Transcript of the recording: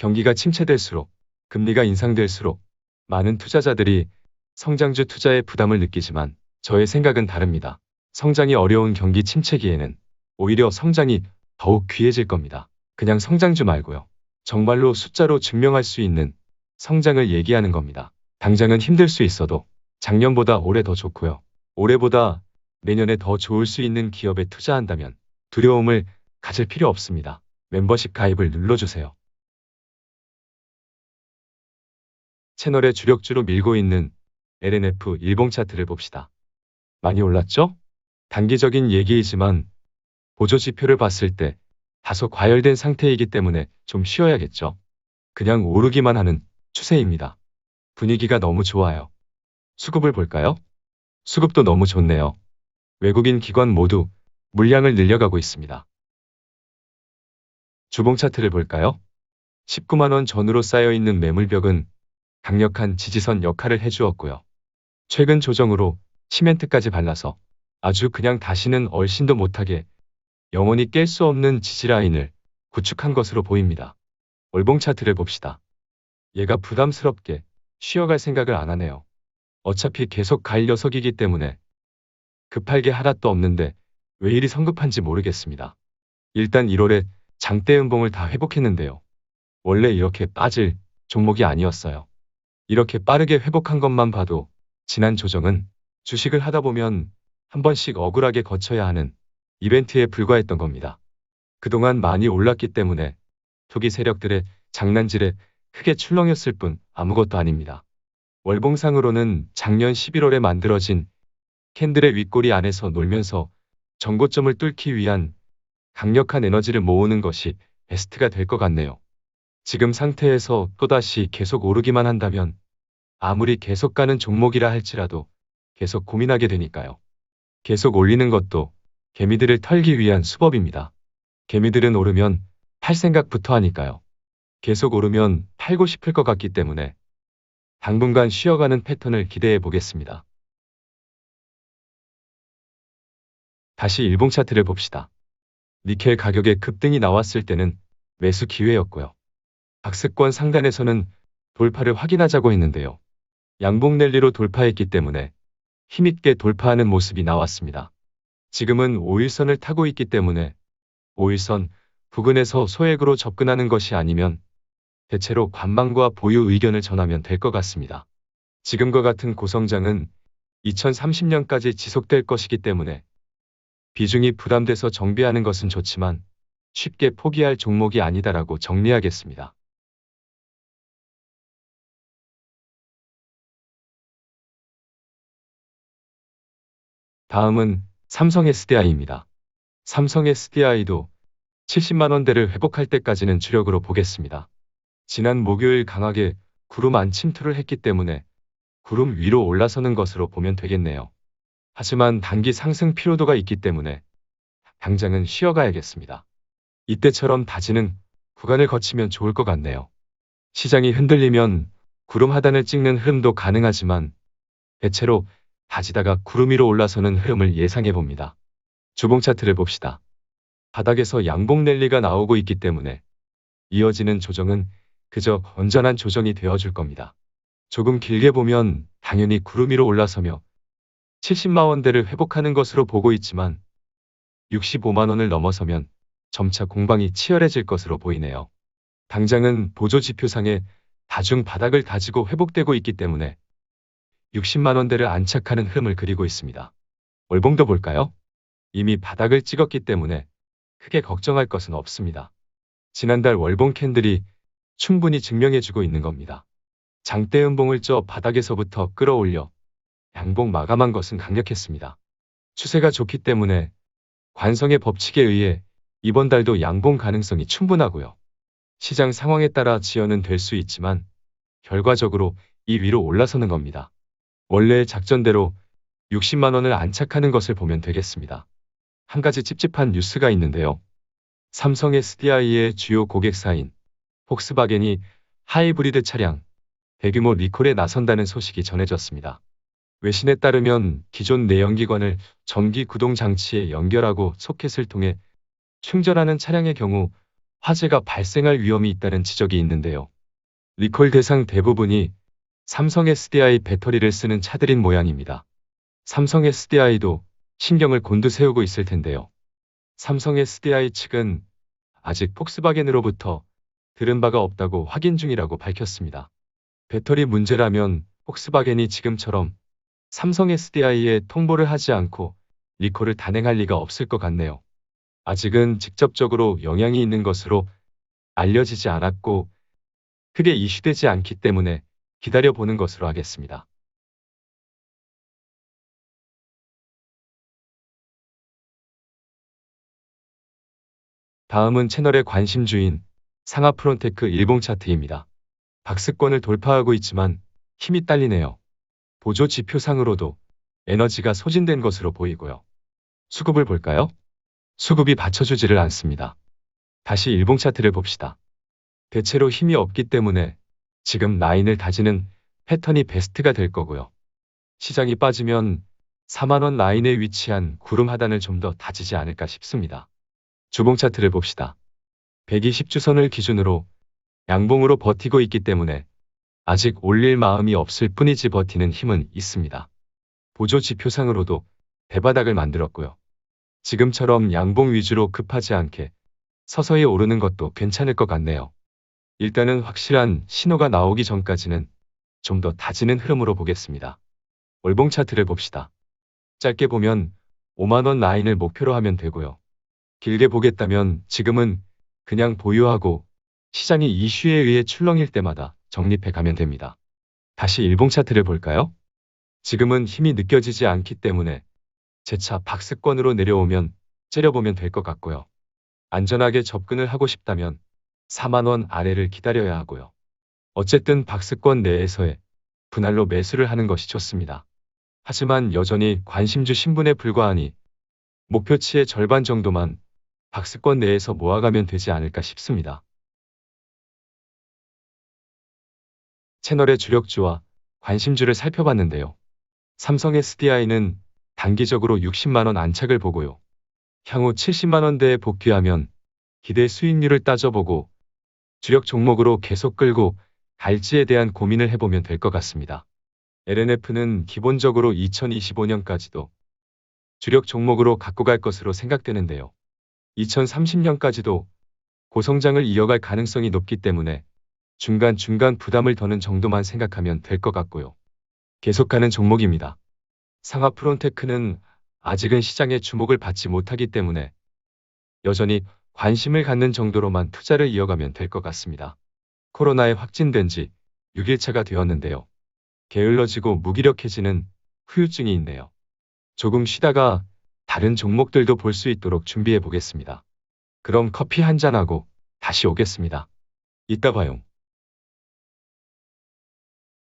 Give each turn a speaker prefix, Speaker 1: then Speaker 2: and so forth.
Speaker 1: 경기가 침체될수록, 금리가 인상될수록 많은 투자자들이 성장주 투자에 부담을 느끼지만 저의 생각은 다릅니다. 성장이 어려운 경기 침체기에는 오히려 성장이 더욱 귀해질 겁니다. 그냥 성장주 말고요. 정말로 숫자로 증명할 수 있는 성장을 얘기하는 겁니다. 당장은 힘들 수 있어도 작년보다 올해 더 좋고요. 올해보다 내년에 더 좋을 수 있는 기업에 투자한다면 두려움을 가질 필요 없습니다. 멤버십 가입을 눌러주세요. 채널의 주력주로 밀고 있는 LNF 일봉 차트를 봅시다. 많이 올랐죠? 단기적인 얘기이지만 보조 지표를 봤을 때 다소 과열된 상태이기 때문에 좀 쉬어야겠죠. 그냥 오르기만 하는 추세입니다. 분위기가 너무 좋아요. 수급을 볼까요? 수급도 너무 좋네요. 외국인 기관 모두 물량을 늘려가고 있습니다. 주봉 차트를 볼까요? 19만 원 전후로 쌓여있는 매물벽은 강력한 지지선 역할을 해주었고요. 최근 조정으로 시멘트까지 발라서 아주 그냥 다시는 얼씬도 못하게 영원히 깰 수 없는 지지라인을 구축한 것으로 보입니다. 월봉 차트를 봅시다. 얘가 부담스럽게 쉬어갈 생각을 안 하네요. 어차피 계속 갈 녀석이기 때문에 급할 게 하나도 없는데 왜 이리 성급한지 모르겠습니다. 일단 1월에 장대 음봉을 다 회복했는데요. 원래 이렇게 빠질 종목이 아니었어요. 이렇게 빠르게 회복한 것만 봐도 지난 조정은 주식을 하다 보면 한 번씩 억울하게 거쳐야 하는 이벤트에 불과했던 겁니다. 그동안 많이 올랐기 때문에 투기 세력들의 장난질에 크게 출렁였을 뿐 아무것도 아닙니다. 월봉상으로는 작년 11월에 만들어진 캔들의 윗꼬리 안에서 놀면서 전고점을 뚫기 위한 강력한 에너지를 모으는 것이 베스트가 될 것 같네요. 지금 상태에서 또다시 계속 오르기만 한다면 아무리 계속 가는 종목이라 할지라도 계속 고민하게 되니까요. 계속 올리는 것도 개미들을 털기 위한 수법입니다. 개미들은 오르면 팔 생각부터 하니까요. 계속 오르면 팔고 싶을 것 같기 때문에 당분간 쉬어가는 패턴을 기대해 보겠습니다. 다시 일봉 차트를 봅시다. 니켈 가격의 급등이 나왔을 때는 매수 기회였고요. 박스권 상단에서는 돌파를 확인하자고 했는데요. 양봉 랠리로 돌파했기 때문에 힘있게 돌파하는 모습이 나왔습니다. 지금은 5일선을 타고 있기 때문에 5일선 부근에서 소액으로 접근하는 것이 아니면 대체로 관망과 보유 의견을 전하면 될 것 같습니다. 지금과 같은 고성장은 2030년까지 지속될 것이기 때문에 비중이 부담돼서 정비하는 것은 좋지만 쉽게 포기할 종목이 아니다라고 정리하겠습니다. 다음은 삼성 SDI입니다. 삼성 SDI도 70만 원대를 회복할 때까지는 주력으로 보겠습니다. 지난 목요일 강하게 구름 안 침투를 했기 때문에 구름 위로 올라서는 것으로 보면 되겠네요. 하지만 단기 상승 피로도가 있기 때문에 당장은 쉬어가야겠습니다. 이때처럼 다지는 구간을 거치면 좋을 것 같네요. 시장이 흔들리면 구름 하단을 찍는 흐름도 가능하지만 대체로 다지다가 구름 위로 올라서는 흐름을 예상해 봅니다. 주봉 차트를 봅시다. 바닥에서 양봉 랠리가 나오고 있기 때문에 이어지는 조정은 그저 건전한 조정이 되어줄 겁니다. 조금 길게 보면 당연히 구름 위로 올라서며 70만 원대를 회복하는 것으로 보고 있지만 65만 원을 넘어서면 점차 공방이 치열해질 것으로 보이네요. 당장은 보조 지표상에 다중 바닥을 다지고 회복되고 있기 때문에 60만 원대를 안착하는 흐름을 그리고 있습니다. 월봉도 볼까요? 이미 바닥을 찍었기 때문에 크게 걱정할 것은 없습니다. 지난달 월봉 캔들이 충분히 증명해주고 있는 겁니다. 장대 음봉을 쪄 바닥에서부터 끌어올려 양봉 마감한 것은 강력했습니다. 추세가 좋기 때문에 관성의 법칙에 의해 이번 달도 양봉 가능성이 충분하고요. 시장 상황에 따라 지연은 될 수 있지만 결과적으로 이 위로 올라서는 겁니다. 원래의 작전대로 60만 원을 안착하는 것을 보면 되겠습니다. 한 가지 찝찝한 뉴스가 있는데요. 삼성 SDI의 주요 고객사인 폭스바겐이 하이브리드 차량 대규모 리콜에 나선다는 소식이 전해졌습니다. 외신에 따르면 기존 내연기관을 전기 구동 장치에 연결하고 소켓을 통해 충전하는 차량의 경우 화재가 발생할 위험이 있다는 지적이 있는데요. 리콜 대상 대부분이 삼성 SDI 배터리를 쓰는 차들인 모양입니다. 삼성 SDI도 신경을 곤두세우고 있을 텐데요. 삼성 SDI 측은 아직 폭스바겐으로부터 들은 바가 없다고 확인 중이라고 밝혔습니다. 배터리 문제라면 폭스바겐이 지금처럼 삼성 SDI에 통보를 하지 않고 리콜을 단행할 리가 없을 것 같네요. 아직은 직접적으로 영향이 있는 것으로 알려지지 않았고 크게 이슈되지 않기 때문에 기다려보는 것으로 하겠습니다. 다음은 채널의 관심주인 상하프론테크 일봉 차트입니다. 박스권을 돌파하고 있지만 힘이 딸리네요. 보조 지표상으로도 에너지가 소진된 것으로 보이고요. 수급을 볼까요? 수급이 받쳐주지를 않습니다. 다시 일봉 차트를 봅시다. 대체로 힘이 없기 때문에 지금 라인을 다지는 패턴이 베스트가 될 거고요. 시장이 빠지면 4만원 라인에 위치한 구름 하단을 좀 더 다지지 않을까 싶습니다. 주봉 차트를 봅시다. 120주선을 기준으로 양봉으로 버티고 있기 때문에 아직 올릴 마음이 없을 뿐이지 버티는 힘은 있습니다. 보조 지표상으로도 대바닥을 만들었고요. 지금처럼 양봉 위주로 급하지 않게 서서히 오르는 것도 괜찮을 것 같네요. 일단은 확실한 신호가 나오기 전까지는 좀 더 다지는 흐름으로 보겠습니다. 월봉 차트를 봅시다. 짧게 보면 5만원 라인을 목표로 하면 되고요. 길게 보겠다면 지금은 그냥 보유하고 시장이 이슈에 의해 출렁일 때마다 적립해 가면 됩니다. 다시 일봉 차트를 볼까요? 지금은 힘이 느껴지지 않기 때문에 재차 박스권으로 내려오면 째려보면 될 것 같고요. 안전하게 접근을 하고 싶다면 4만원 아래를 기다려야 하고요. 어쨌든 박스권 내에서의 분할로 매수를 하는 것이 좋습니다. 하지만 여전히 관심주 신분에 불과하니 목표치의 절반 정도만 박스권 내에서 모아가면 되지 않을까 싶습니다. 채널의 주력주와 관심주를 살펴봤는데요. 삼성 SDI는 단기적으로 60만원 안착을 보고요. 향후 70만원대에 복귀하면 기대 수익률을 따져보고 주력 종목으로 계속 끌고 갈지에 대한 고민을 해보면 될 것 같습니다. LNF는 기본적으로 2025년까지도 주력 종목으로 갖고 갈 것으로 생각되는데요. 2030년까지도 고성장을 이어갈 가능성이 높기 때문에 중간중간 부담을 더는 정도만 생각하면 될 것 같고요. 계속 가는 종목입니다. 상하프론테크는 아직은 시장의 주목을 받지 못하기 때문에 여전히 관심을 갖는 정도로만 투자를 이어가면 될 것 같습니다. 코로나에 확진된 지 6일차가 되었는데요. 게을러지고 무기력해지는 후유증이 있네요. 조금 쉬다가 다른 종목들도 볼 수 있도록 준비해 보겠습니다. 그럼 커피 한잔하고 다시 오겠습니다. 이따 봐요.